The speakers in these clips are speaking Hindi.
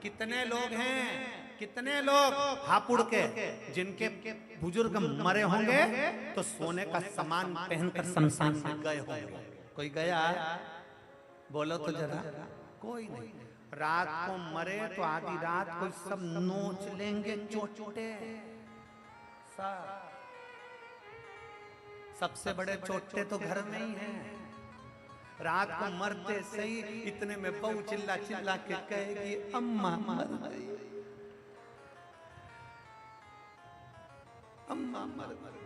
कितने लोग हैं, कितने लोग हापुड़ के जिनके बुजुर्ग मरे होंगे तो सोने का सामान पहनकर शमशान में गए होंगे। कोई गया? बोलो तो जरा। कोई नहीं। रात को मरे तो आधी रात को सब नोच लेंगे चोटे। सबसे बड़े चोटे तो घर में ही हैं। रात को मरते सही इतने में बहू चिल्ला चिल्ला के कहेगी अम्मा मर गई, अम्मा मर गई।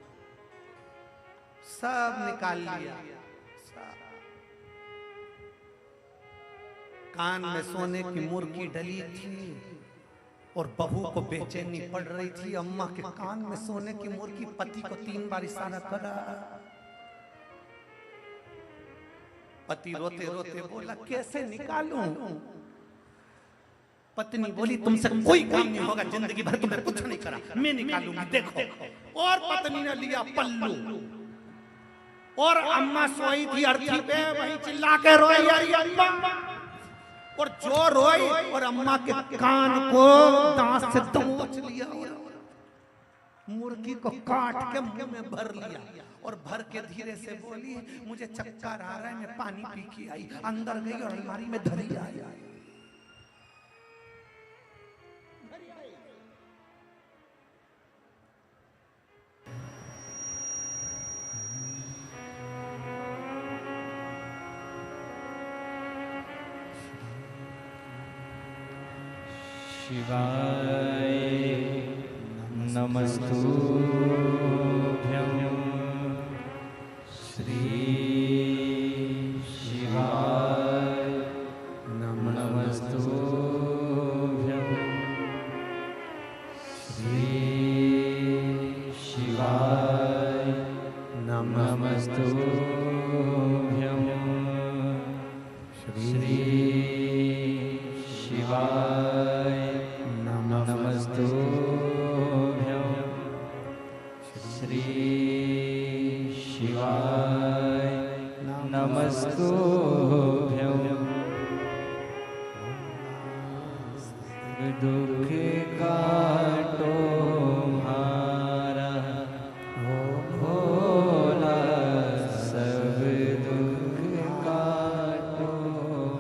सब निकाल लिया। कान में सोने की मुर्गी डली थी और बहू को बेचैनी पड़ रही थी। अम्मा के कान में सोने की मुर्गी। पति को 3 बार इशारा करा। पति रोते रोते बोला कैसे निकालूं? पत्नी बोली तुमसे कोई काम नहीं होगा, जिंदगी भर तुमने कुछ नहीं करा, मैं निकालूंगी देखो। और पत्नी ने लिया पल्लू और अम्मा सोई थी अर्थी पे, वही चिल्ला के रोई अरे अम्मा। और जो रोई और अम्मा के कान को दांत से दबोच लिया और मुर्गी को काट के मुंह में भर लिया और भर के धीरे से बोली मुझे चक्कर आ रहा है, मैं पानी पी के आई। अंदर गई और अलमारी में धरी आई। शिवाय नमस्तुभ्यं श्री शिवाय नमस्तुभ्यं श्री शिवाय नमस्तुभ्यं श्री शिवाय नमस्तुभ्यं श्री शिवाय नमस्तुभ्यं दुख काटो हमारा भोला, सब दुख काटो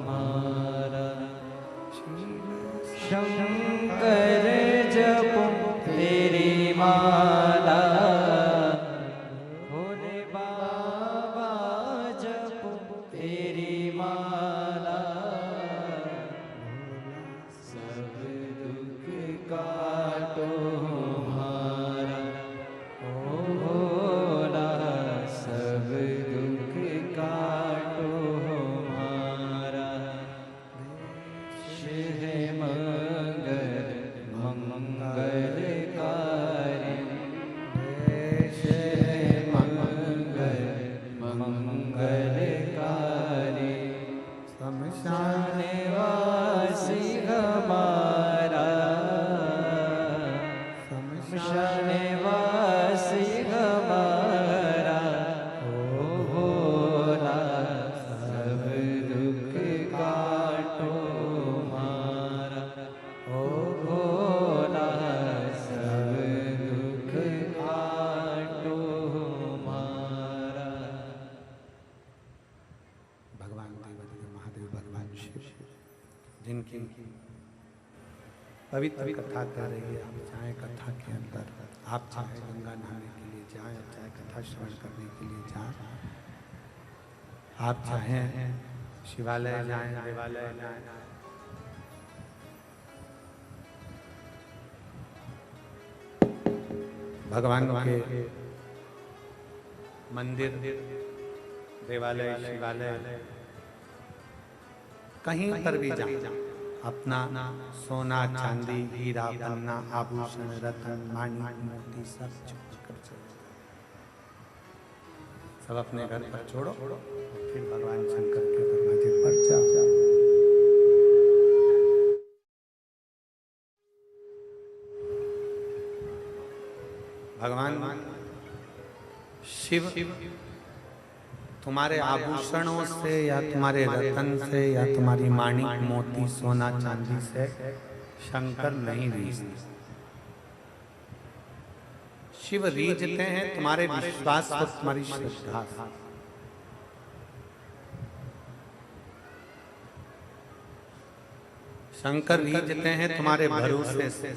हमारा। शंकर जपो तेरी माला, भोले बाबा जपो तेरी माला, सब दुख काटो हमारा ओ भोला, सब दुख काटो हमारा। शिव मंगलकारी, शिव मंगलकारी, शमशान वासी हमारा, शमशान वासी हमारा ओ भोला, सब दुख काटो हमारा ओ भोला, सब दुख काटो हमारा। भगवान देव महादेव भगवान शिव जिनकी पवित्र कथा कर रही है, आप चाहे कथा के अंदर, आप चाहे गंगा नहाने के लिए जाएं, चाहे कथा श्रवण करने के लिए जाएं, आप चाहे शिवालय जाएं, देवालय जाएं, भगवान के मंदिर, देवालय, शिवालय कहीं पर भी जाएं, अपना सोना चांदी हीरा पन्ना आभूषण रत्न माणिक मोती सब छोड़ कर चलो। सब अपने घर पर छोड़ो, फिर भगवान शंकर के दरवाजे पर जाओ। भगवान शिव तुम्हारे आभूषणों से या तुम्हारे रतन से या तुम्हारी माणिक मोती सोना चांदी से शंकर नहीं रीझते। शिव रीझते हैं तुम्हारे विश्वास और तुम्हारी श्रद्धा से। शंकर रीझते हैं तुम्हारे भरोसे से।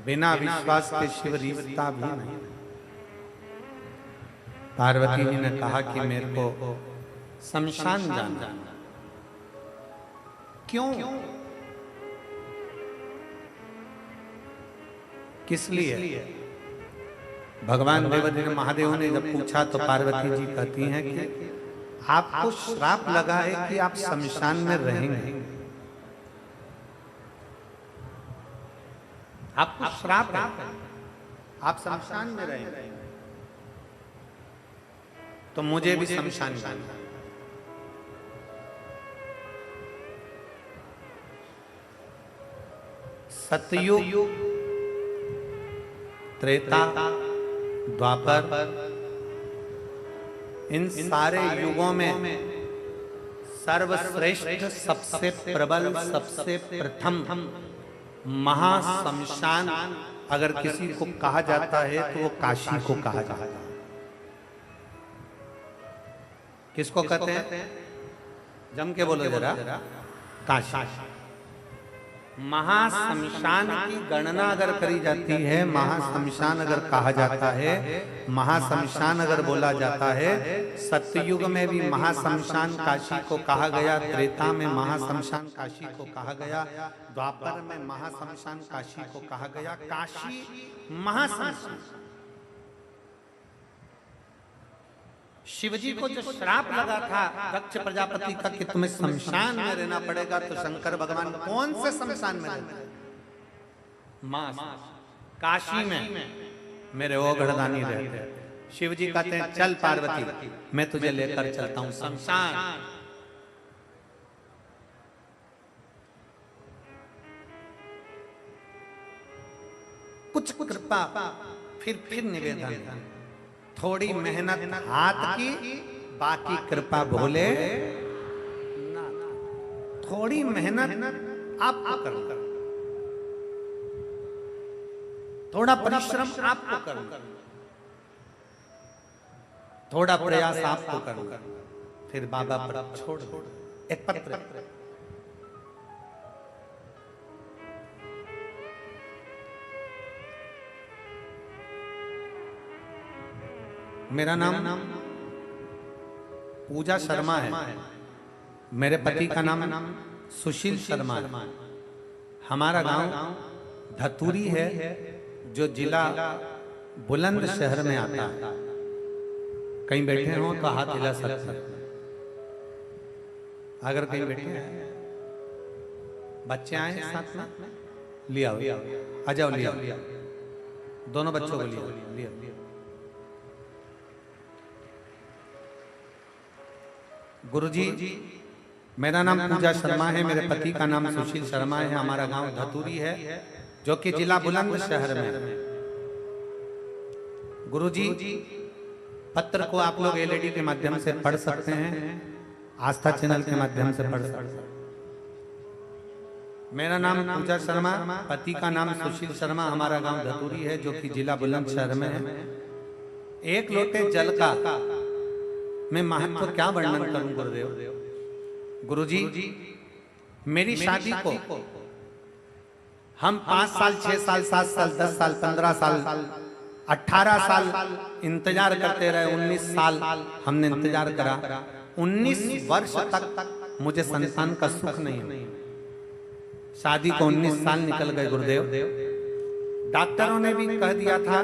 बिना विश्वास के शिव रीझता भी नहीं। पार्वती जी ने कहा कि मेरे को शमशान जाना। क्यों? किस लिए? भगवान देवदेव महादेव ने जब पूछा तो पार्वती जी कहती हैं कि आपको श्राप लगा है कि आप शमशान में रहेंगे। आपको श्राप है, आप शमशान में रहेंगे। तो मुझे भी शमशान जाना। सतयुग, त्रेता, द्वापर, इन सारे युगों में सर्वश्रेष्ठ, सबसे प्रबल, सबसे प्रथम महाशमशान अगर किसी को कहा जाता है तो वो काशी को कहा जाता है। किसको कहते हैं? जम के बोलो जरा। काशी। महाशमशान की गणना अगर करी जाती है, महाशमशान अगर कहा जाता है, महाशमशान अगर बोला जाता है, सतयुग में भी महाशमशान काशी को कहा गया, त्रेता में महाशमशान काशी को कहा गया, द्वापर में महाशमशान काशी को कहा गया। काशी महाशमशान। शिवजी को जो श्राप लगा था दक्ष प्रजापति का कि तुम्हें शमशान में रहना पड़ेगा, तो शंकर भगवान कौन से शमशान में रहते? काशी में मेरे ओघड़दानी रहते। शिवजी कहते हैं चल पार्वती, मैं तुझे लेकर चलता हूं शमशान। कुछ कृपा, फिर निवेदन, थोड़ी मेहनत हाथ की, बाकी कृपा भोले। थोड़ी मेहनत आपको करना, थोड़ा परिश्रम आपको करना, थोड़ा प्रयास आपको करना, फिर बाबा पर छोड़ दो। एक पत्र, मेरा नाम पूजा शर्मा है। मेरे पति का नाम सुशील शर्मा है। हमारा गांव धतूरी है, जो जिला बुलंदशहर में आता है। कहीं बैठे हो तो हाथ हिला सकते हैं। अगर कहीं बैठे हैं, बच्चे आए साथ में, लिया आ जाओ, लिया दोनों बच्चों को लिया। गुरुजी, मेरा नाम पूजा शर्मा है, मेरे पति का नाम सुशील शर्मा है। हमारा गांव धतूरी है, जो कि जिला बुलंदशहर में। गुरुजी, पत्र को आप लोग एलईडी के माध्यम से पढ़ सकते हैं, आस्था चैनल के माध्यम से पढ़ सकते हैं। मेरा नाम पूजा शर्मा, पति का नाम सुशील शर्मा, हमारा गांव धतूरी है, जो कि जिला बुलंदशहर में है। एक लोटे जल का मैं महत्व क्या वर्णन करूं गुरुदेव। गुरुजी, मेरी शादी को हम 5 साल, 6 साल, 7 साल, 10 साल, 15 साल, 18 साल इंतजार करते रहे। 19 साल हमने इंतजार करा। 19 वर्ष तक मुझे संतान का सुख नहीं हुआ। शादी को 19 साल निकल गए गुरुदेव। डॉक्टरों ने भी कह दिया था,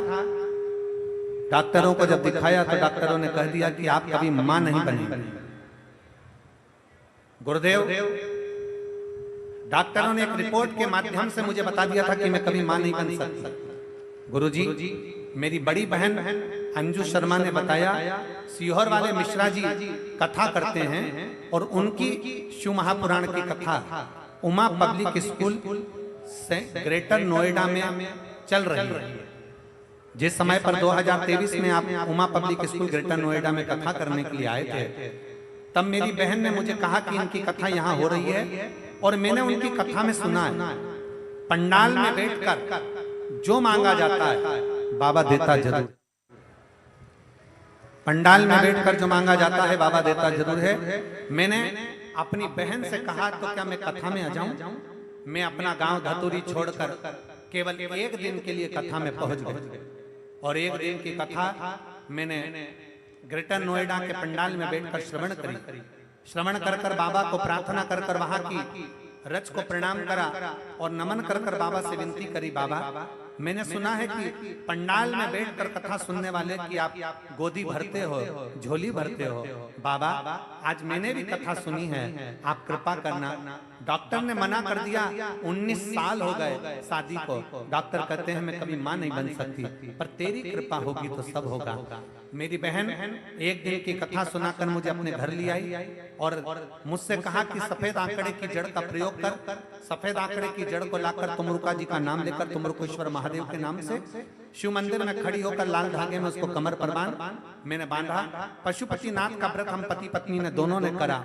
डॉक्टरों को जब दिखाया तो डॉक्टरों ने कह दिया कि आप कभी मां नहीं बनेंगे। गुरुदेव, डॉक्टरों ने एक रिपोर्ट के माध्यम से मुझे बता दिया था कि मैं कभी मां नहीं बन सकता। गुरुजी, मेरी बड़ी बहन अंजू शर्मा ने बताया, सीहोर वाले मिश्रा जी कथा करते हैं और उनकी शिव महापुराण की कथा उमा पब्लिक स्कूल से ग्रेटर नोएडा में चल रही है। जिस समय पर 2023 में आप Uma public school greater Noida में कथा करने के लिए आए थे, तब मेरी बहन ने मुझे कहा कि इनकी कथा यहाँ हो रही है, और मैंने उनकी कथा में सुना है पंडाल में बैठकर जो मांगा जाता है बाबा देता जरूर। पंडाल में बैठकर जो मांगा जाता है बाबा देता जरूर है। मैंने अपनी बहन से कहा तो क्या मैं कथा में आ जाऊं? मैं अपना गांव धतूरी छोड़कर केवल एक दिन के लिए कथा में पहुंच गए, और एक दिन की कथा मैंने ग्रेटर नोएडा के पंडाल में बैठकर श्रवण करी। श्रवण कर कर बाबा को प्रार्थना कर कर वहां की रच को प्रणाम करा और नमन कर कर बाबा से विनती करी, बाबा मैंने सुना है कि पंडाल में बैठकर कथा सुनने वाले की आप गोदी भरते हो, झोली भरते हो। बाबा आज मैंने भी कथा सुनी है, आप कृपा करना। डॉक्टर ने मना कर दिया, 19 साल हो गए शादी को। डॉक्टर कहते हैं मैं कभी मां नहीं बन सकती, पर तेरी कृपा होगी तो सब होगा। मेरी बहन एक दिन की कथा सुनाकर मुझे अपने घर ले आई और मुझसे कहा कि सफेद आंकड़े की जड़ का प्रयोग कर। सफेद आंकड़े की जड़ को लाकर तुमरुका जी का नाम लेकर तुमरुकेश्वर महादेव के नाम से शिव मंदिर में खड़ी होकर लाल धागे में उसको कमर पर बांध। मैंने बांधा। पशुपतिनाथ का व्रत हम पति पत्नी ने दोनों ने करा।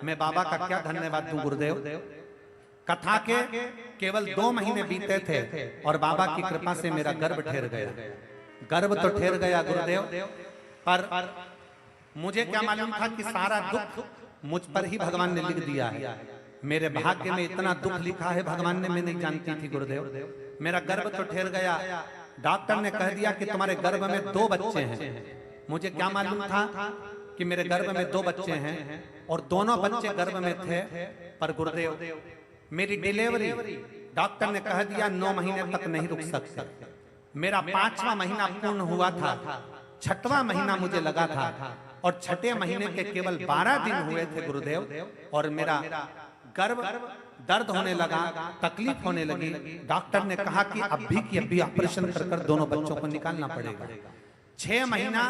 मैं बाबा का क्या धन्यवाद दूं गुरुदेव। कथा के केवल 2 महीने बीते थे और बाबा की कृपा से मेरा गर्भ ठहर गया। गर्भ तो ठहर गया गुरुदेव, पर मुझे क्या मालूम था कि सारा दुख मुझ पर ही भगवान ने लिख दिया है। मेरे भाग्य में इतना दुख लिखा है भगवान ने, मैं नहीं जानती थी गुरुदेव। मेरा गर्भ तो ठहर गया। डॉक्टर ने कह दिया कि तुम्हारे गर्भ में 2 बच्चे हैं। मुझे क्या मालूम था कि मेरे गर्भ में 2 बच्चे हैं और दोनों बच्चे गर्भ में थे। पर गुरुदेव मेरी डिलीवरी डॉक्टर ने कह दिया 9 महीने तक नहीं रुक सकते। मेरा 5वां महीना पूर्ण हुआ था, 6वां महीना मुझे लगा था और 6ठे महीने के केवल 12 दिन हुए थे गुरुदेव, और मेरा गर्भ दर्द होने लगा, तकलीफ होने लगी। डॉक्टर ने कहा कि अभी की अभी ऑपरेशन कर कर दोनों बच्चों को निकालना पड़ेगा। 6 महीना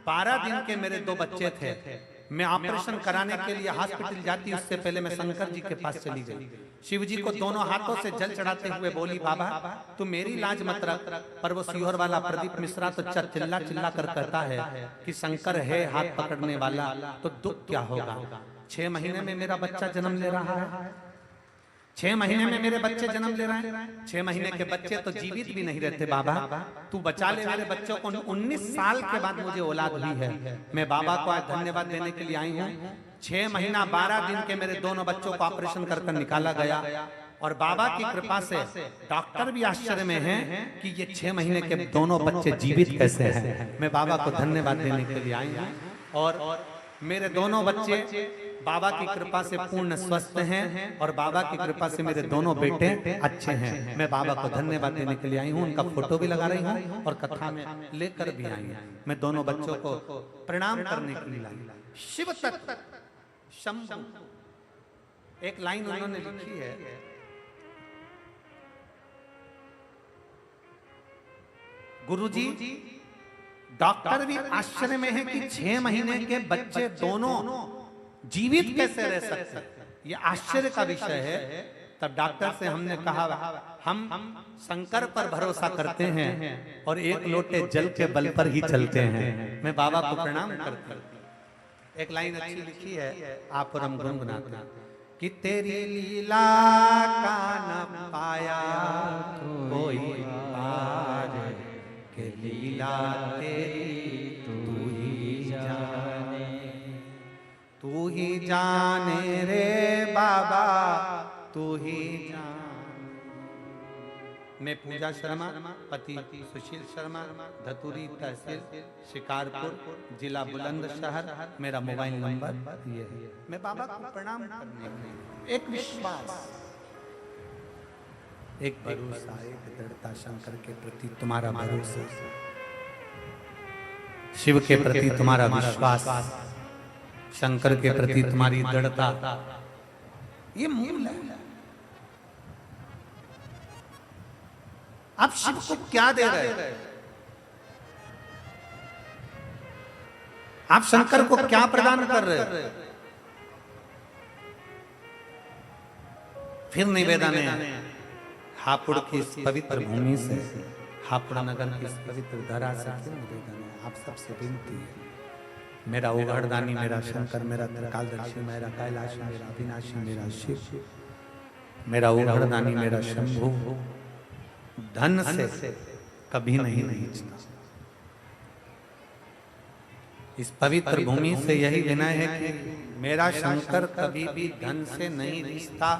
12 दिन के मेरे 2 बच्चे थे। मैं ऑपरेशन कराने के लिए हॉस्पिटल जाती, उससे पहले मैं शंकर जी के पास चली गई। शिव जी को दोनों हाथों से जल चढ़ाते हुए बोली, बाबा तू मेरी लाज मत रख। पर वो सीहोर वाला प्रदीप मिश्रा तो चिल्ला चिल्ला कर कहता है कि शंकर है हाथ पकड़ने वाला, तो दुख क्या होगा। 6 महीने में मेरा बच्चा जन्म ले रहा है। 6 महीने में मेरे बच्चे जन्म ले रहे हैं। 6 महीने के बच्चे तो जीवित भी नहीं रहते। बाबा तू बचा ले मेरे बच्चों को। 19 साल के बाद मुझे औलाद हुई है। मैं बाबा को आज धन्यवाद देने के लिए आई हूँ। 6 महीना 12 दिन के मेरे दोनों बच्चों को ऑपरेशन कर निकाला गया, और बाबा की कृपा से डॉक्टर भी आश्चर्य में हैं कि ये 6 महीने के दोनों बच्चे जीवित कैसे हैं। मैं बाबा को धन्यवाद देने के लिए आई हूँ, और मेरे दोनों बच्चे बाबा की कृपा से पूर्ण स्वस्थ हैं, और बाबा की कृपा से मेरे दोनों बेटे अच्छे हैं। मैं बाबा को धन्यवाद देने के लिए आई हूँ। उनका फोटो भी लगा रही हूँ और कथा में लेकर भी आई हूँ। मैं दोनों बच्चों को प्रणाम करने के लिए लाई। शिव तत्व शंभु, एक लाइन उन्होंने लिखी है, गुरुजी डॉक्टर भी आश्चर्य में है कि 6 महीने के बच्चे दोनों जीवित कैसे रह सकते। ये आश्चर्य का विषय है। तब डॉक्टर से हमने कहा हम शंकर पर भरोसा करते हैं और एक लोटे जल के बल पर ही चलते हैं। मैं बाबा को प्रणाम करता हूँ। एक लाइन अच्छी लिखी है, आप और हम गुनगुनाते हैं कि तेरी लीला का न पाया कोई पार, के लीला तेरी तू ही जाने। तू ही जाने रे बाबा, तू ही जाने। मैं पूजा शर्मा, पति सुशील शर्मा, धतूरी तहसील शिकारपुर, जिला बुलंदशहर। मेरा मोबाइल नंबर ये है। मैं बाबा को प्रणाम करने के लिए एक विश्वास, एक भरोसा, एक दृढ़ता, शंकर के प्रति तुम्हारा भरोसा, शिव के प्रति तुम्हारा विश्वास, शंकर के प्रति तुम्हारी दृढ़ता, ये मूल है। आप शिव को क्या दे रहे हैं? आप शंकर को क्या प्रदान कर रहे हैं? फिर निवेदन है हापुड़ की इस पवित्र भूमि से, हापुड़ नगर की इस पवित्र धरा से निवेदन है, आप सबसे विनती है मेरा उघड़दानी, मेरा शंकर, मेरा त्रिकालदर्शी, मेरा कैलाशी, मेरा अविनाशी, मेरा शिव, मेरा उघड़दानी, मेरा शंभु धन से कभी नहीं रीझता। इस पवित्र भूमि से यही विनय है कि मेरा शंकर कभी भी धन से नहीं रिश्ता।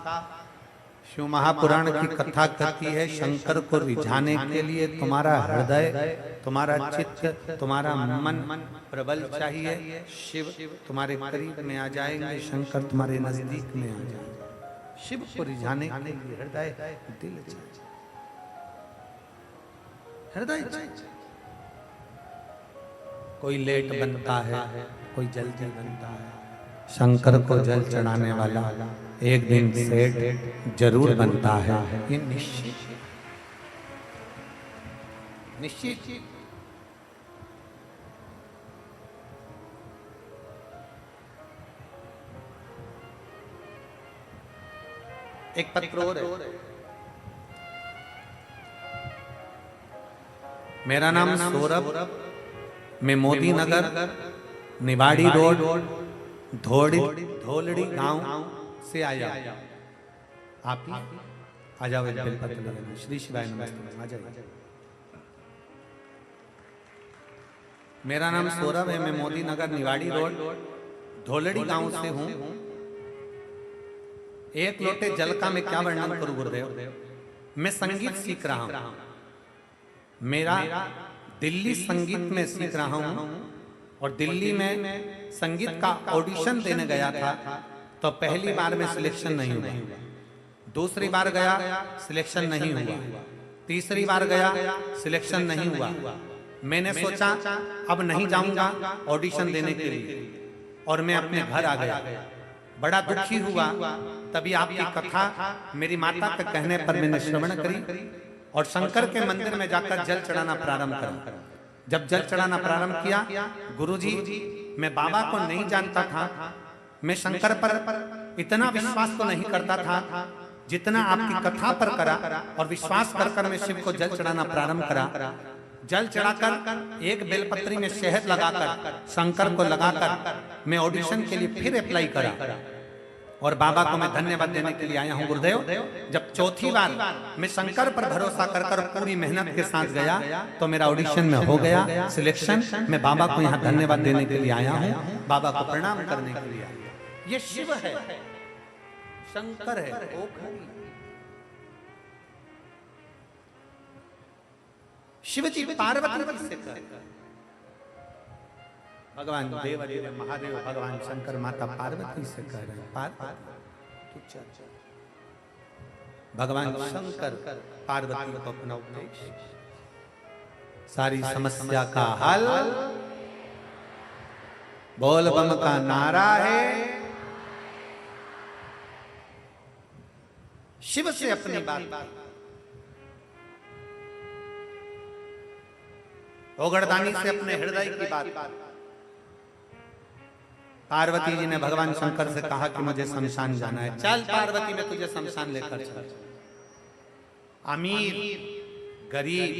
शिव महापुराण की कथा कहती है शंकर को रिझाने के लिए तुम्हारा हृदय, तुम्हारा चित्त, तुम्हारा मन प्रबल चाहिए। शिव तुम्हारे करीब में आ जाएंगे, शंकर तुम्हारे नजदीक में आ जाएंगे। शिव को रिझाने के लिए हृदय, दिल चाहिए, हृदय चाहिए। कोई लेट बनता है, कोई जल्दी बनता है। शंकर को जल चढ़ाने वाला एक दिन सेठ जरूर बनता है, ये निश्चित निश्चित। एक पत्र और है। मेरा नाम सौरभ, मैं मोदी नगर निवाड़ी रोड धोलड़ी गांव से आया। आप आ जाओ, श्री शिवाय नमस्ते, आ जाइए। मेरा नाम सौरभ है, मैं मोदी नगर निवाड़ी रोड धोलड़ी गांव से हूं। एक लोटे जल का मैं क्या वर्णन करूं गुरुदेव। मैं संगीत सीख रहा हूं, मेरा दिल्ली संगीत में सीख रहा हूं, और दिल्ली में संगीत का ऑडिशन देने गया था तो पहली बार में सिलेक्शन नहीं हुआ, दूसरी बार गया सिलेक्शन नहीं हुआ, तीसरी बार गया सिलेक्शन नहीं हुआ। मैंने सोचा अब नहीं जाऊंगा ऑडिशन देने के लिए, और मैं अपने घर आ गया। बड़ा दुखी हुआ, तभी आपकी कथा मेरी माता के कहने पर मैंने श्रवण करी और शंकर के मंदिर में जाकर जल चढ़ाना प्रारंभ करा। जब जल चढ़ाना प्रारंभ किया, गुरुजी मैं बाबा को नहीं जानता था, मैं शंकर पर इतना विश्वास तो नहीं करता था जितना आपकी कथा पर करा, और विश्वास कर कर मैं शिव को जल चढ़ाना प्रारंभ करा। जल चढ़ाकर एक बेलपत्री में शहद लगाकर शंकर को लगाकर मैं ऑडिशन के लिए फिर अप्लाई करा, और बाबा को मैं धन्यवाद देने के लिए आया हूं गुरुदेव। जब चौथी बार मैं शंकर पर भरोसा कर कर पूरी मेहनत के साथ गया तो मेरा ऑडिशन में हो गया सिलेक्शन। मैं बाबा को यहाँ धन्यवाद देने के लिए आया हूँ, बाबा को प्रणाम करने के लिए आया। ये शिव है, शंकर है, शिव जी पार्वती से कर, भगवान देव महादेव भगवान शंकर माता पार्वती से कह रहे हैं पार्वती। भगवान शंकर पार्वती को अपना उपदेश, सारी समस्या का हल बोल बम का नारा है। शिव से अपनी बात, ओगड़दानी से अपने हृदय की बात। पार्वती जी ने भगवान शंकर से कहा कि मुझे शमशान जाना है। चल पार्वती, मैं तुझे शमशान लेकर चल। अमीर गरीब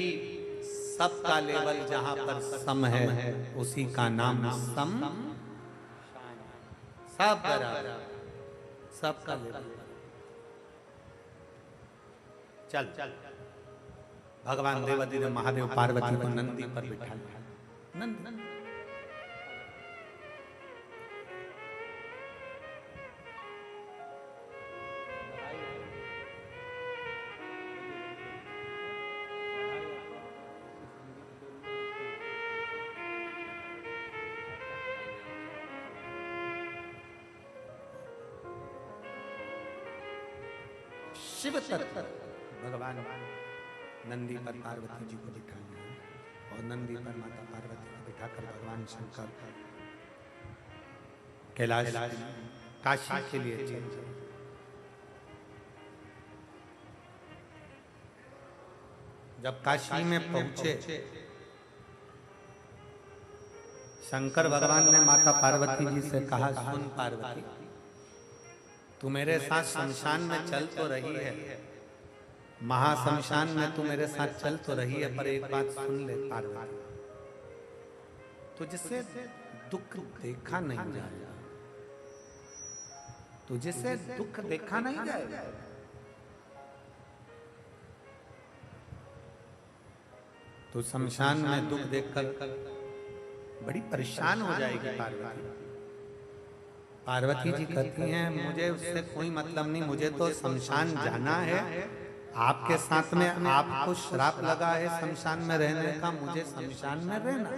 सबका लेवल जहां पर सम है, उसी का नाम सम। सब बराबर, सबका लेवल। चल चल। भगवान देवती ने महादेव पार्वती को नंदी पर बिठा लिया। नंदी शिव तत्व भगवान नंदी पर पार्वती जी को बिठाया, और नंदी पर माता पार्वती को बिठाकर भगवान शंकर कैलाश काशी के लिए चले। जब काशी में पहुंचे, शंकर भगवान ने माता पार्वती जी से कहा, सुन पार्वती, तू मेरे साथ शमशान में चल तो रही है, महाशमशान में तू मेरे साथ चल तो रही है, पर एक बात सुन ले पार्वती, तुझसे दुख देखा नहीं जाएगा, तुझे से दुख देखा नहीं जाएगा। तो शमशान में दुख देखकर बड़ी परेशान हो जाएगी पार्वती। पार्वती जी कहती हैं मुझे उससे कोई मतलब नहीं, मुझे तो शमशान जाना है, आपके साथ में आपको श्राप लगा है शमशान में रहने का, मुझे शमशान में रहना।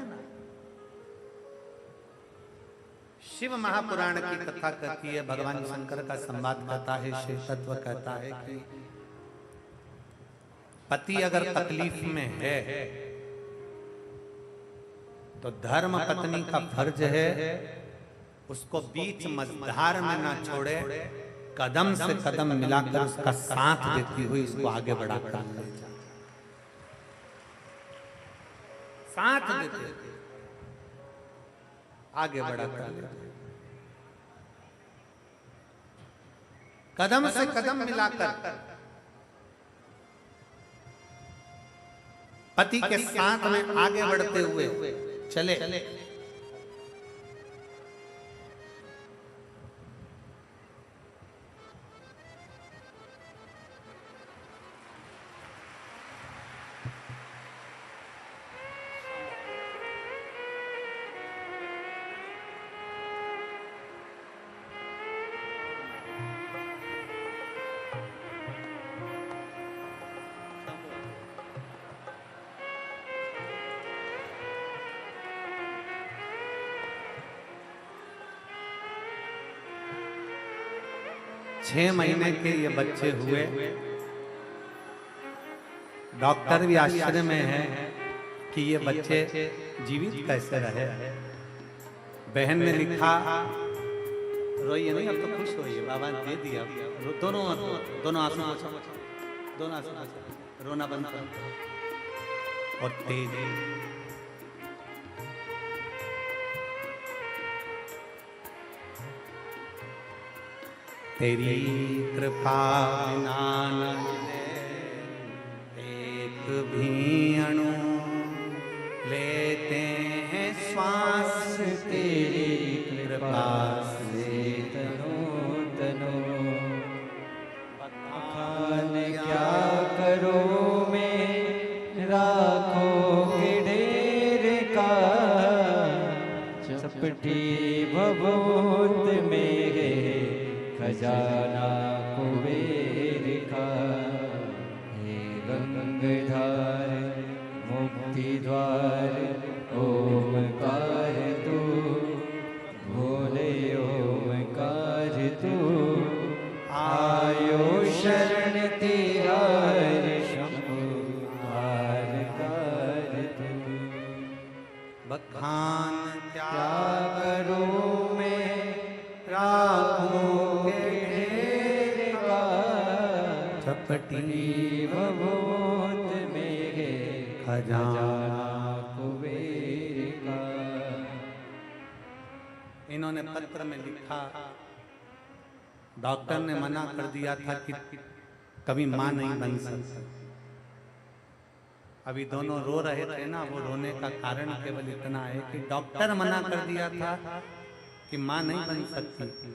शिव महापुराण की कथा कहती है, भगवान शंकर का संवाद कहता है, शिव तत्व कहता है कि पति अगर तकलीफ में है तो धर्म पत्नी का फर्ज है उसको बीच मझधार में ना छोड़े, कदम से कदम मिलाकर उसका साथ देती हुई उसको आगे बढ़ाकर ले जाए, साथ देते आगे बढ़ाकर ले जाए, कदम से कदम मिलाकर पति के साथ में आगे बढ़ते हुए चले। 6 महीने के ये बच्चे हुए। डॉक्टर भी आश्चर्य में है कि ये बच्चे जीवित कैसे रहे। बहन ने लिखा, रोइए नहीं, अब तो खुश होइए, बाबा दे दिया। दोनों आंसू, दोनों आंसू, रोना बंद करो और तेज। तेरी कृपा बिना न एक भी अणु लेते हैं श्वास, तेरी कृपा से तनो तनो। बखान क्या करो मैं राखों के ढेर का, चपटी भभूत में है खजाना कुबेर का। हे गंगाधार मुक्ति द्वार ओमकार तू, भोले ओमकार तू। आयो शरण तेरा शंभु कारकार तू। बखान क्या करो मैं राखों के ढेर का, चपटी भभूत में है खजाना कुबेर का। इन्होंने पत्र में लिखा, डॉक्टर ने मना कर दिया था कि कभी मां नहीं बन सकती। अभी दोनों रो रहे थे ना, वो रोने का कारण केवल इतना है कि डॉक्टर मना कर दिया था कि मां नहीं बन सकती,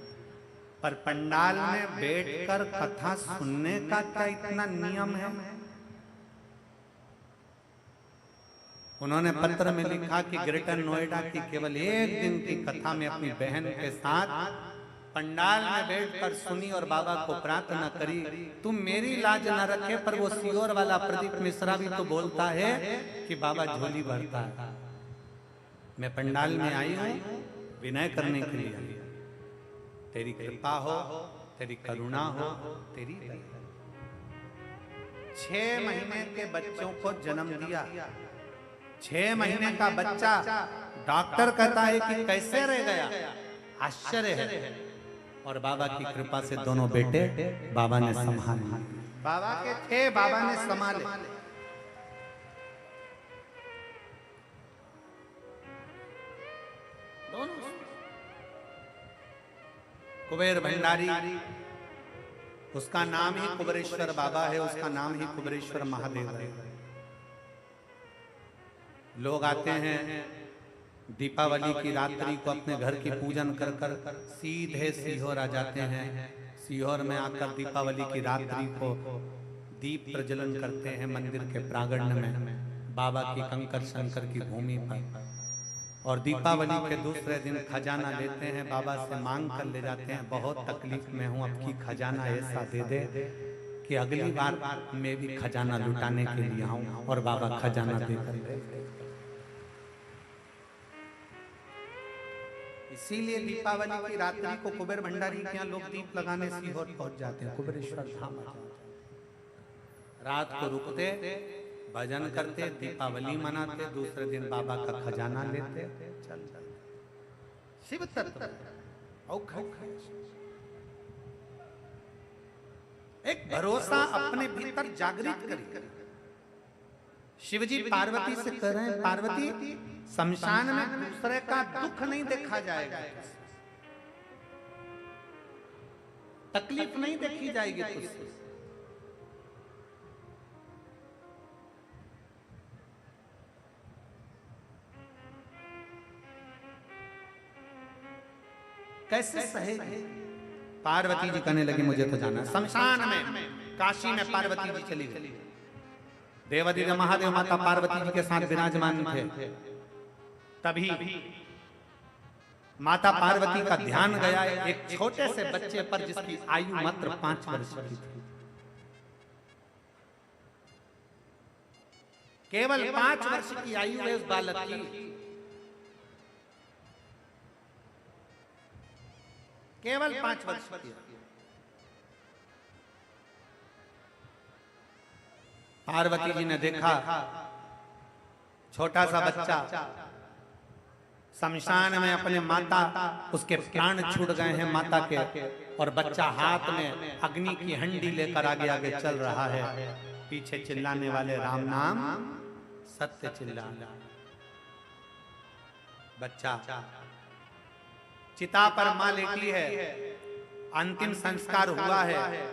पर पंडाल में बैठकर कथा सुनने का क्या इतना नियम है। उन्होंने पत्र में लिखा कि ग्रेटर नोएडा की केवल एक दिन की कथा में अपनी बहन के साथ पंडाल में बैठकर सुनी और बाबा को प्रार्थना करी, तुम मेरी लाज न रखे। पर वो सीहोर वाला प्रदीप मिश्रा भी तो बोलता है कि बाबा झोली भरता है। मैं पंडाल में आई हूं विनय करने के लिए, तेरी कृपा हो, तेरी करुणा हो, तेरी दया। 6 महीने के बच्चों को जन्म दिया। 6 महीने का बच्चा डॉक्टर कहता है कि कैसे रह गया, आश्चर्य है। और बाबा की कृपा से दोनों बेटे बाबा ने संभाले। बाबा के थे, बाबा ने संभाले। दोनों कुबेर भंडारी, उसका नाम ही कुबेरेश्वर बाबा है, उसका नाम ही कुबेरेश्वर महादेव है। लोग आते हैं दीपावली की रात्रि को अपने घर की पूजन कर कर सीधे सीहोर आ जाते हैं। सीहोर में आकर दीपावली की रात्रि को दीप प्रज्वलन करते हैं मंदिर के प्रांगण में, बाबा की कंकर शंकर की भूमि पर। और दीपावली के दूसरे दिन खजाना लेते हैं, बाबा से मांग कर ले जाते हैं, बहुत तकलीफ में हूँ, अब की खजाना ऐसा दे दे कि अगली बार मैं भी खजाना लुटाने के लिए आऊं। और बाबा खजाना देकर गए। इसीलिए दीपावली की रात्रि को कुबेर भंडारी के यहाँ लोग दीप लगाने सीहोर पहुंच जाते हैं, कुबेरेश्वर धाम आ जाते हैं। रात को रुकते, भजन करते, दीपावली मनाते, दूसरे दिन बाबा का खजाना लेते, चल शिव तत्व एक भरोसा अपने भीतर जागृत करें। शिवजी पार्वती से कह रहे हैं, पार्वती शमशान में दूसरे का दुख नहीं देखा जाएगा, तकलीफ नहीं देखी जाएगी तुझसे। कैसे सहेगी? पार्वती जी कहने लगी मुझे तो जाना शमशान में, काशी में पार्वती जी चली गई। देवादिदेव महादेव माता पार्वती जी के साथ विराजमान थे। तभी माता पार्वती का ध्यान गया एक छोटे से बच्चे पर जिसकी आयु मात्र 5 वर्ष की थी। केवल 5 वर्ष की आयु है उस बालक की, केवल 5 वर्ष की। पार्वती जी ने देखा छोटा सा बच्चा शमशान में अपने माता, उसके प्राण छूट गए हैं माता के, और बच्चा हाथ में अग्नि की हंडी लेकर आगे आगे चल रहा है। पीछे चिल्लाने वाले राम नाम सत्य चिल्ला। बच्चा चिता पर मां लेटी है, अंतिम संस्कार हुआ है।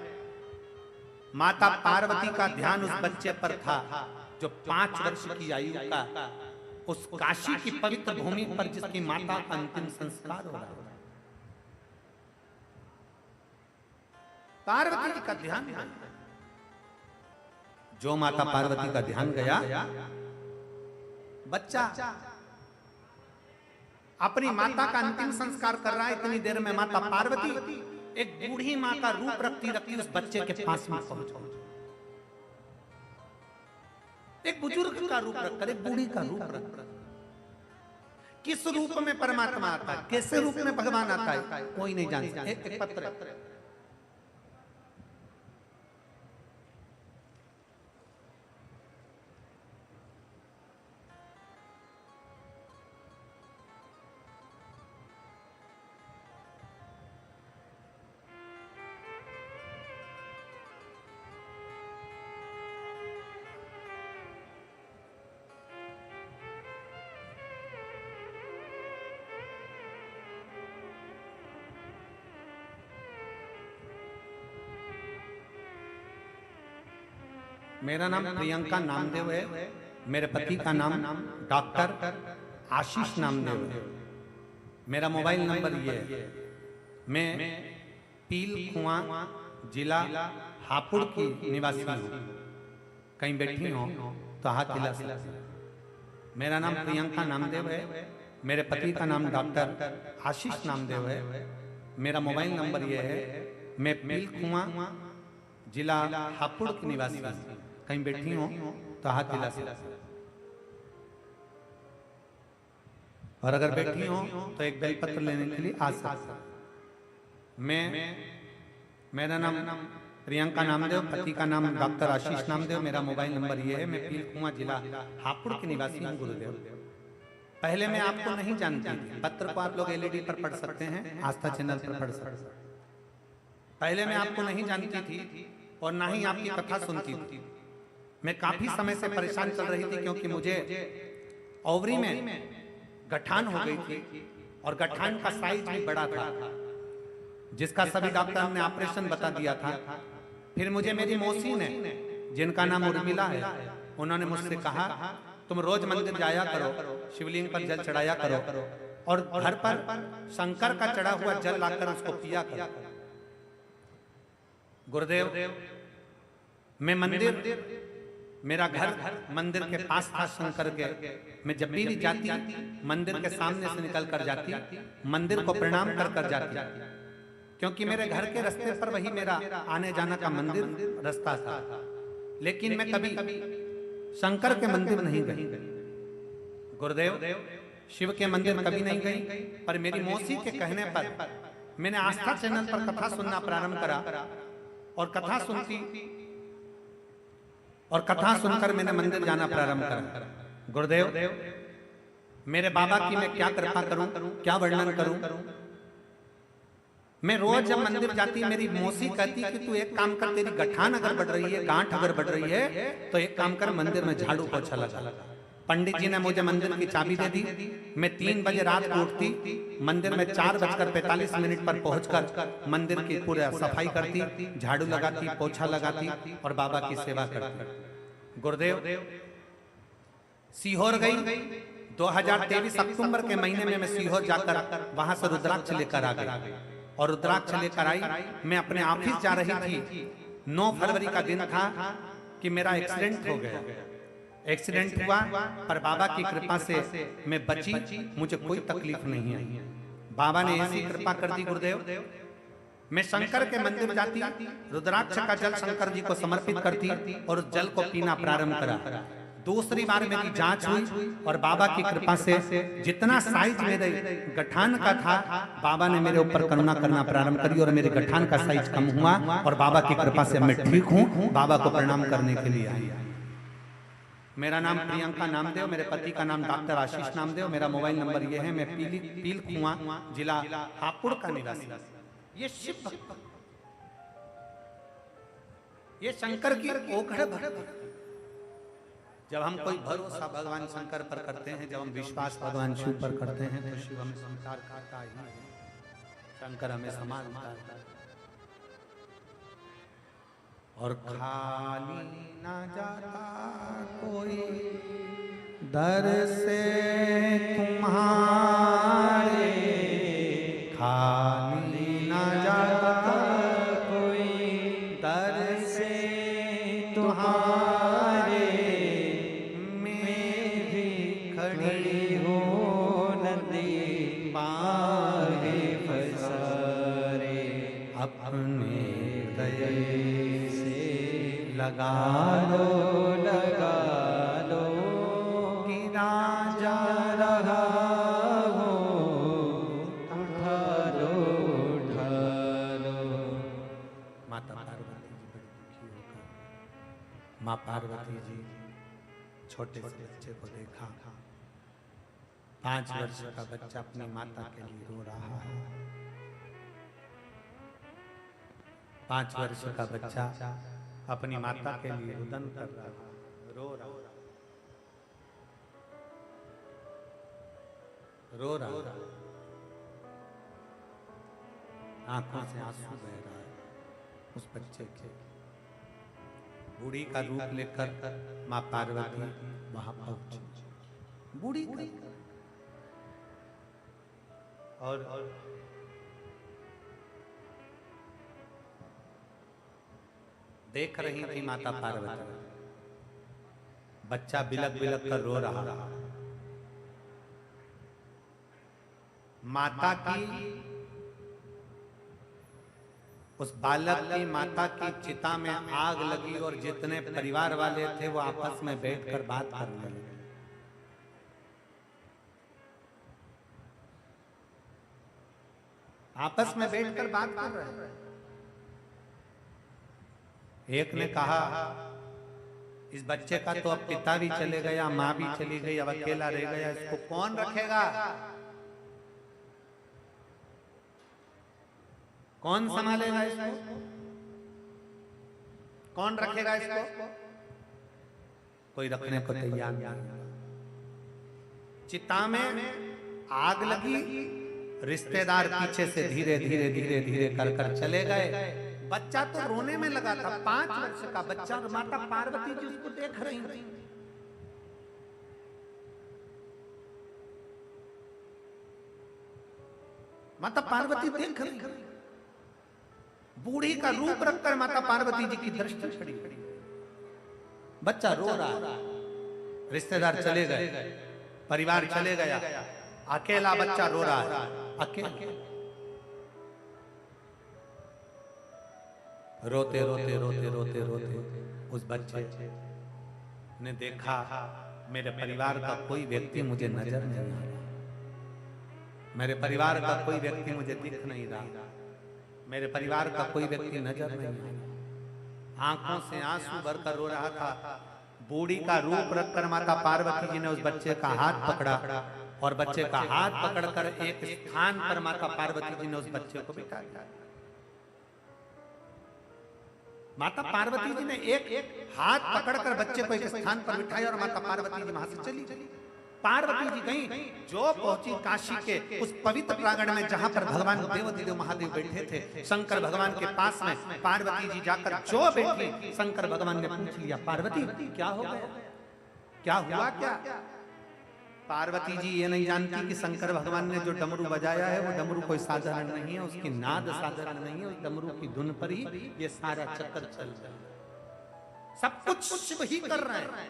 माता पार्वती का ध्यान उस बच्चे पर था जो 5 वर्ष की आयु का, उस काशी की पवित्र भूमि पर जिसकी माता का अंतिम संस्कार हो रहा है। पार्वती जी का ध्यान, जो माता पार्वती का ध्यान गया, बच्चा अपनी माता का अंतिम संस्कार कर रहा है। इतनी देर में माता पार्वती एक बूढ़ी माँ का रूप रखती रखती उस बच्चे के पास में पहुंच, एक बुजुर्ग का रूप रखकर, एक बूढ़ी का रूप रखकर। किस रूप में परमात्मा आता है, कैसे रूप में भगवान आता है, कोई नहीं जानता। एक पत्र, मेरा नाम प्रियंका नामदेव है, मेरे पति का नाम डॉक्टर आशीष नामदेव है। मेरा मोबाइल नंबर ये है। मैं पील कुआं जिला हापुड़ की निवासी हूँ। कहीं बैठी हो तो हाथ हिला सकते। मेरा नाम प्रियंका नामदेव है, मेरे पति का नाम डॉक्टर आशीष नामदेव है। मेरा मोबाइल नंबर ये है। मैं पील कुआं जिला हापुड़ की निवासी हूँ। कहीं बैठी हो तो हाथ हिला सकते। और अगर बैठी हो तो एक बेलपत्र लेने के लिए आ सकते। मेरा नाम प्रियंका नामदेव, पति का नाम डॉक्टर आशीष नामदेव। मेरा मोबाइल नंबर ये है। मैं पील कुआं जिला हापुड़ की निवासी हूँ गुरुदेव। पहले मैं आपको नहीं जानती थी। पत्र को आप लोग एलईडी पर पढ़ सकते हैं, आस्था चैनल पर पढ़ सकते हैं। पहले मैं आपको नहीं जानती थी और ना ही आपकी कथा सुनती थी। मैं काफी समय से परेशान चल रही थी क्योंकि मुझे ओवरी में गठान हो गई थी और गठान का साइज भी बड़ा था, जिसका सभी डॉक्टर ने ऑपरेशन बता दिया था। फिर मुझे मेरी मौसी ने, जिनका नाम उर्मिला है, उन्होंने मुझसे कहा तुम रोज मंदिर जाया करो, शिवलिंग पर जल चढ़ाया करो और घर पर शंकर का चढ़ा हुआ जल लाकर उसको पिया करो। गुरुदेव, मैं मंदिर, मेरा घर मंदिर के पास था शंकर के। मैं जब भी जाती मंदिर के सामने से निकल कर जाती, मंदिर को प्रणाम कर कर जाती, क्योंकि मेरे घर के रास्ते पर वही मेरा आने जाना का मंदिर रास्ता था। लेकिन मैं कभी शंकर के मंदिर नहीं गई, गुरुदेव शिव के मंदिर कभी नहीं गई। पर मेरी मौसी के कहने पर मैंने आस्था चैनल पर कथा सुनना प्रारंभ करा और कथा सुनकर मैंने मंदिर जाना प्रारंभ करा। गुरुदेव, मेरे बाबा की मैं क्या कृपा करूं, क्या वर्णन करूं। मैं रोज जब मंदिर जाती, मेरी मौसी कहती कि तू एक काम कर, तेरी गठान अगर बढ़ रही है, गांठ अगर बढ़ रही है, तो एक काम कर, मंदिर में झाड़ू पोछा लगा। पंडित जी ने मुझे मंदिर की चाबी दे दी। मैं 3 बजे रात को उठती, मंदिर में 4:45 पर पहुंचकर मंदिर की पूरी सफाई करती, झाड़ू लगाती, पोछा लगाती और बाबा की सेवा करती। गुरुदेव, सीहोर गई। 2023 अक्टूबर के महीने में मैं सीहोर जाकर वहां से रुद्राक्ष लेकर आ गई और रुद्राक्ष लेकर आई। मैं अपने ऑफिस जा रही थी। 9 फरवरी का दिन था कि मेरा एक्सीडेंट हो गया। एक्सीडेंट हुआ, पर बाबा की कृपा से मैं बची, मुझे कोई तकलीफ नहीं आई। बाबा ने ऐसी कृपा कर दी। गुरुदेव, मैं शंकर के मंदिर जाती, रुद्राक्ष का जल शंकर जी को समर्पित करती और उस जल को पीना प्रारंभ करा। दूसरी बार मेरी जांच हुई और बाबा की कृपा से जितना साइज मेरे गठान का था, बाबा ने मेरे ऊपर करुणा करना प्रारंभ करी और मेरे गठान का साइज कम हुआ और बाबा की कृपा से मैं ठीक हूँ। बाबा को प्रणाम करने के लिए आई। मेरा नाम प्रियंका नामदेव, मेरे पति का नाम डॉक्टर आशीष नामदेव। मेरा मोबाइल नंबर ये है। मैं पील कुआं, जिला हापुड़ का निवासी। ये शिव भक्त, ये शंकर की ओघड़ भक्त। जब हम कोई भरोसा भगवान शंकर पर करते हैं, जब हम विश्वास भगवान शिव पर करते हैं, तो शिव हमें संस्कार करता ही है, शंकर हमें समान करता है। और खाली ना जाता कोई दर से तुम्हारे, खाली ना जाता कोई दर से तुम्हारे। मैं भी खड़ी हूँ नदी पारे पसारे, अपने दया लगा लो कि राजा रहा हो, उठा लो। माता पार्वती जी बड़ी दुखी होकर, माँ पार्वती जी छोटे से बच्चे को देखा। 5 वर्ष का बच्चा अपनी माता के लिए रो रहा है। 5 वर्ष का बच्चा अपनी माता के लिए रुदन कर रहा, रो रहा, आंखों से आंसू बह रहा है उस बच्चे के। बूढ़ी का रूप लेकर माँ पार्वती वहां पहुंची, बूढ़ी का। और देख रही थी माता पार्वती, बच्चा बिलक बिलक कर रो रहा। माता की, उस बालक की माता की चिता में आग लगी और जितने परिवार वाले थे वो आपस में बैठकर बात करने लगे। आपस में बैठकर बात कर रहे हैं। एक ने कहा, इस बच्चे का तो अब पिता भी चले गया, माँ भी चली गई, अब अकेला रह गया, इसको कौन रखेगा, कौन संभालेगा इसको, कौन रखेगा इसको? कोई रखने को तैयार नहीं। चिता में आग लगी, रिश्तेदार पीछे से धीरे धीरे धीरे धीरे कर कर चले गए। बच्चा तो रोने में लगा था, 5 वर्ष का बच्चा, और माता पार्वती जी उसको देख रही थी। माता पार्वती देख रही, बूढ़ी का रूप रखकर माता पार्वती जी की दृष्टि खड़ी। बच्चा रो रहा, रिश्तेदार चले गए, परिवार चले गया, अकेला बच्चा रो रहा है, अकेला। रोते रोते रोते रोते रोते उस बच्चे ने देखा मेरे परिवार का कोई व्यक्ति मुझे नजर नहीं आ रहा, मेरे परिवार का कोई व्यक्ति मुझे दिख नहीं रहा, मेरे परिवार का कोई व्यक्ति नजर नहीं आ रहा। आंखों से आंसू भरकर रो रहा था। बूढ़ी का रूप रखकर माता पार्वती जी ने उस बच्चे का हाथ पकड़ा और बच्चे का हाथ पकड़कर एक स्थान पर माता पार्वती जी ने उस बच्चे को बिठा दिया। माता पार्वती जी ने एक हाथ पकड़कर बच्चे को एक स्थान पर बिठाया और माता पार्वती जी वहां से चली। पार्वती जी गई, जो पहुंची काशी के उस पवित्र प्रांगण में जहां पर भगवान देवाधिदेव महादेव बैठे थे, शंकर भगवान के पास में पार्वती जी जाकर जो बैठी, शंकर भगवान ने पूछ लिया, पार्वती क्या हो गया, क्या हुआ क्या? पार्वती जी ये नहीं जानती कि शंकर भगवान ने जो डमरू बजाया है वो डमरू कोई साधारण नहीं है, उसकी नाद साधारण नहीं है, उस डमरू की धुन पर ही ये सारा चक्कर चल रहा है, सब कुछ शिव ही कर रहे हैं।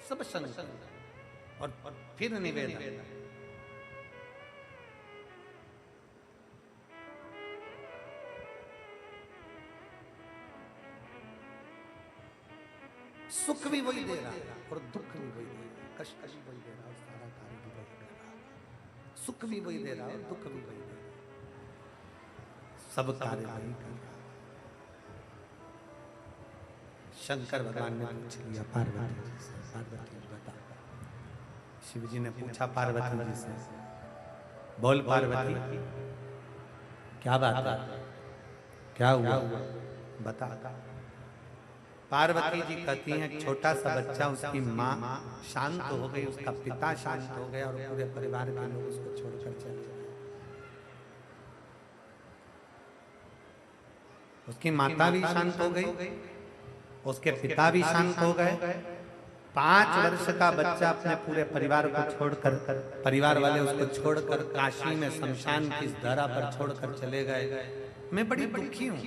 सब शंकर। और फिर निवेदन, सुख भी वही दे रहा है और दुख भी वही दे रहा है, कष्ट भी वही दे रहा है, सारा कार्य भी वही दे रहा है, सुख भी वही दे रहा है और दुख भी वही दे रहा है, सब कार्य वही कर रहा है। शंकर भगवान ने पूछ लिया पार्वती जी से, पार्वती बता। शिव जी ने पूछा पार्वती जी से, बोल पार्वती क्या बात है, क्या हुआ, बता। पार्वती जी कहती हैं, छोटा सा बच्चा, उसकी माँ शांत हो गई, उसका पिता शांत हो गया और पूरे परिवार के लोग उसको छोड़कर चले गए। उसकी माता भी शांत हो गई, उसके पिता भी शांत हो गए। 5 वर्ष का बच्चा अपने पूरे परिवार को छोड़कर, परिवार वाले उसको छोड़कर काशी में शमशान की धरा पर छोड़कर चले गए। मैं बड़ी दुखी हूँ।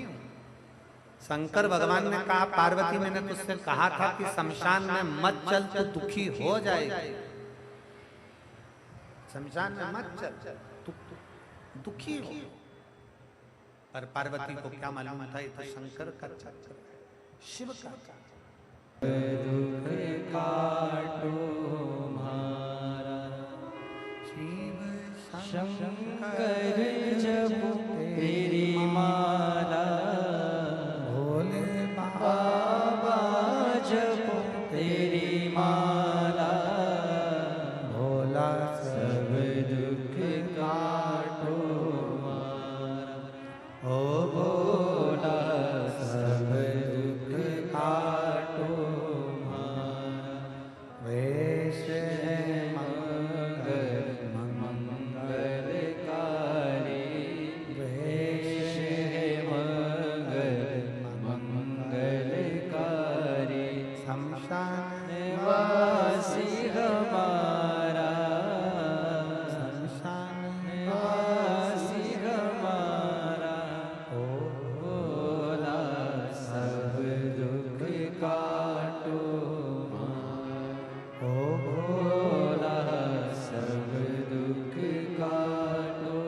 शंकर भगवान ने कहा, पार्वती मैंने तुझसे कहा था कि शमशान में मत चल तो दुखी हो जाएगी, शमशान में मत चल तू दुखी हो। पर पार्वती को क्या मालूम था, ये तो शंकर का चक्कर है, शिव का। दुख काटो मारा शिव शंकर जपो तेरी माला, भोले बाबा जपो तेरी माला, भोला सब दुख काटो मारा, ओ भोला सब दुख काटो मारा, वेश मंगल मंगलकारी, वेश मंगल मंगलकारी, शमशान निवासी हमारा, शमशान निवासी हमारा, ओ भोला सब दुख काटो मारा, ओ भोला सब दुख काटो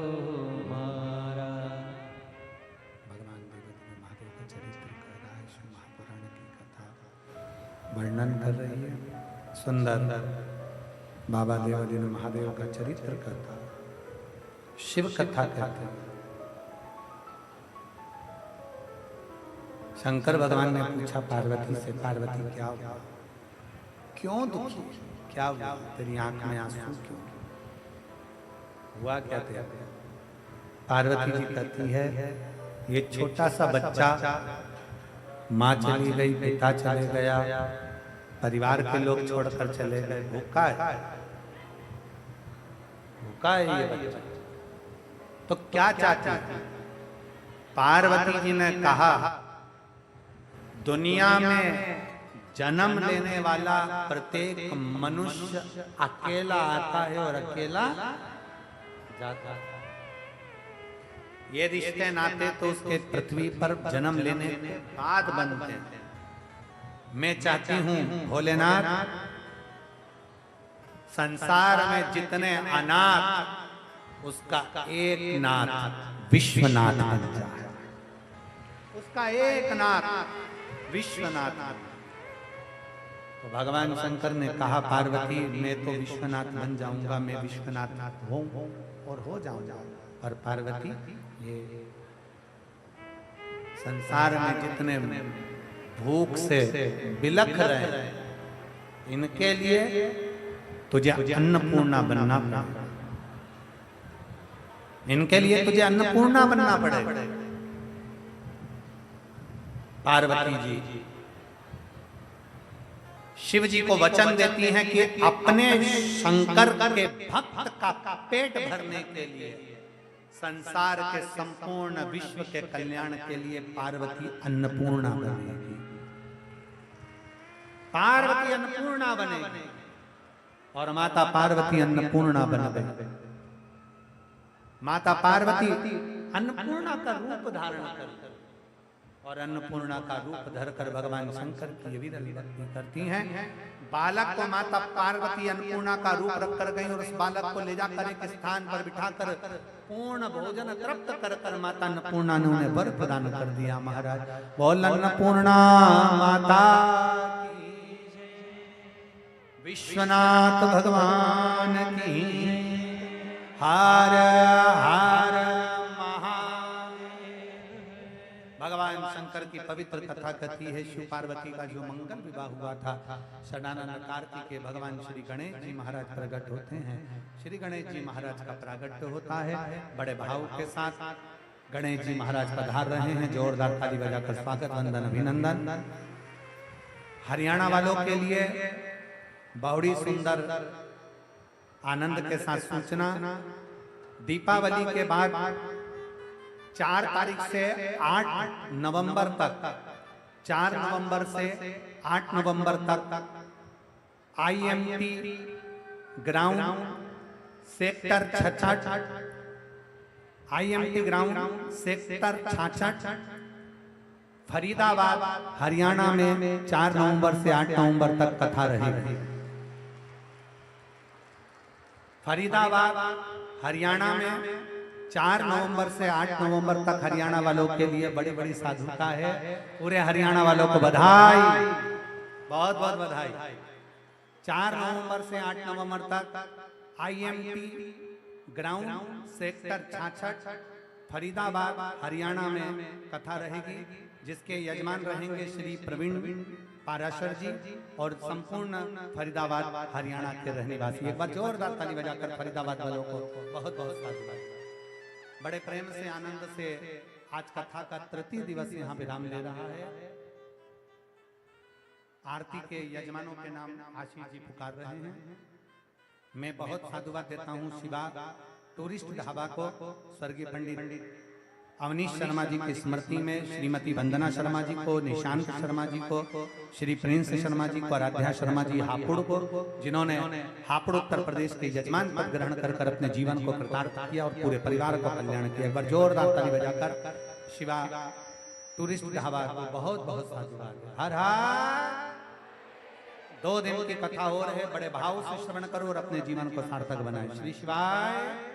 मारा। भगवान देवाधिदेव महादेव का चरित्र कर रहा है, शिव महापुराण की कथा वर्णन कर रही है, सुंदर बाबा देवाधिदेव महादेव का चरित्र करता, शिव कथा कहते हैं। शंकर भगवान ने पूछा पार्वती से, पार्वती क्या हुआ, क्यों दुखी, क्या हुआ, तेरी आंख में आंसू क्यों, हुआ क्या तेरा? पार्वती जी कहती है, ये छोटा सा बच्चा, माँ चली गई, पिता चले गया, परिवार के लोग छोड़कर चले गए, भूखा है, भूखा है ये बच्चा, तो क्या चाहती है? पार्वती जी ने कहा, दुनिया में जन्म लेने वाला प्रत्येक मनुष्य अकेला आता है और अकेला जाता है। ये रिश्ते नाते तो उसके पृथ्वी पर जन्म लेने के बाद बनते हैं। मैं चाहती हूं भोलेनाथ संसार में जितने अनाथ उसका एक नाथ विश्वनाथ बन जाए, उसका एक नाथ विश्वनाथ। तो भगवान शंकर ने कहा पार्वती मैं तो विश्वनाथ बन जाऊंगा, मैं विश्वनाथ हूं और हो जाऊंगा। और पार्वती ये संसार में जितने भूख से बिलख रहे हैं इनके लिए तुझे अन्नपूर्णा बनना पड़ेगा, इनके लिए तुझे अन्नपूर्णा बनना पड़ेगा। पार्वती जी शिव जी को वचन देती हैं कि अपने शंकर के भक्त का पेट भरने के लिए, संसार के संपूर्ण विश्व के कल्याण के लिए पार्वती अन्नपूर्णा बनेगी, पार्वती अन्नपूर्णा बनेगी। और माता पार्वती अन्नपूर्णा बन गई। माता पार्वती अन्नपूर्णा का रूप धारण कर और अन्नपूर्णा का रूप धरकर भगवान शंकर की ये विधि करती हैं। बालक को माता पार्वती अन्नपूर्णा का रूप रख कर गई और उस बालक को ले जाकर एक स्थान पर बिठाकर पूर्ण भोजन तृप्त कर कर माता अन्नपूर्णा ने उन्हें वर प्रदान कर दिया। महाराज बोल अन्नपूर्णा माता की जय, विश्वनाथ भगवान की हर हर भगवान शंकर की पवित्र कथा कहती है शिव पार्वती का जो मंगल विवाह हुआ था, षडानन कार्तिक भगवान श्री गणेश जी महाराज प्रकट होते हैं। श्री गणेश जी महाराज का प्रागट्य होता है, बड़े भाव के साथ गणेश जी महाराज पधार रहे हैं। जोरदार ताली बजाकर स्वागत वंदन अभिनंदन। हरियाणा वालों के लिए बड़ी सुंदर आनंद के साथ सूचना, दीपावली के बाद 4 तारीख से 8 नवंबर तक, 4 नवंबर से 8 नवंबर तक IMT ground sector 66, IMT ground sector 66 Faridabad Haryana में 4 नवंबर से 8 नवंबर तक कथा रहेगी। फरीदाबाद हरियाणा में 4 नवंबर से 8 नवंबर तक हरियाणा वालों के लिए बड़ी बड़ी साधुता है। पूरे हरियाणा वालों को बधाई, बहुत बहुत बधाई। 4 नवंबर से 8 नवंबर तक IMT ground sector 66 Faridabad Haryana में कथा रहेगी, जिसके यजमान रहेंगे श्री प्रवीण पाराशर जी और संपूर्ण फरीदाबाद हरियाणा के रहने वासी। एक बार जोरदार ताली बजाकर फरीदाबाद वालों को बहुत बहुत साधुवाद। बड़े प्रेम से आनंद से आज कथा का तृतीय दिवस यहाँ विराम ले रहा है। आरती के यजमानों के नाम आशीष जी पुकार रहे हैं। मैं बहुत साधुवाद देता हूँ शिवा टूरिस्ट ढाबा को, स्वर्गीय पंडित अवनीश शर्मा जी की स्मृति में श्रीमती वंदना शर्मा जी को, निशांत शर्मा जी को, श्री प्रिंस शर्मा जी को, आराध्या शर्मा जी हापुड़ को, जिन्होंने हापुड़ उत्तर प्रदेश के यजमान पद ग्रहण कर कर अपने जीवन को कृतार्थ किया और पूरे परिवार को कल्याण किया। एक बार जोरदार ताली बजाकर शिवा टूरिस्ट ढाबा को बहुत बहुत साधुवाद। हर हर। 2 दिन की कथा हो रहे, बड़े भाव से श्रवण करो और अपने जीवन को सार्थक बनाए। श्री शिवाय।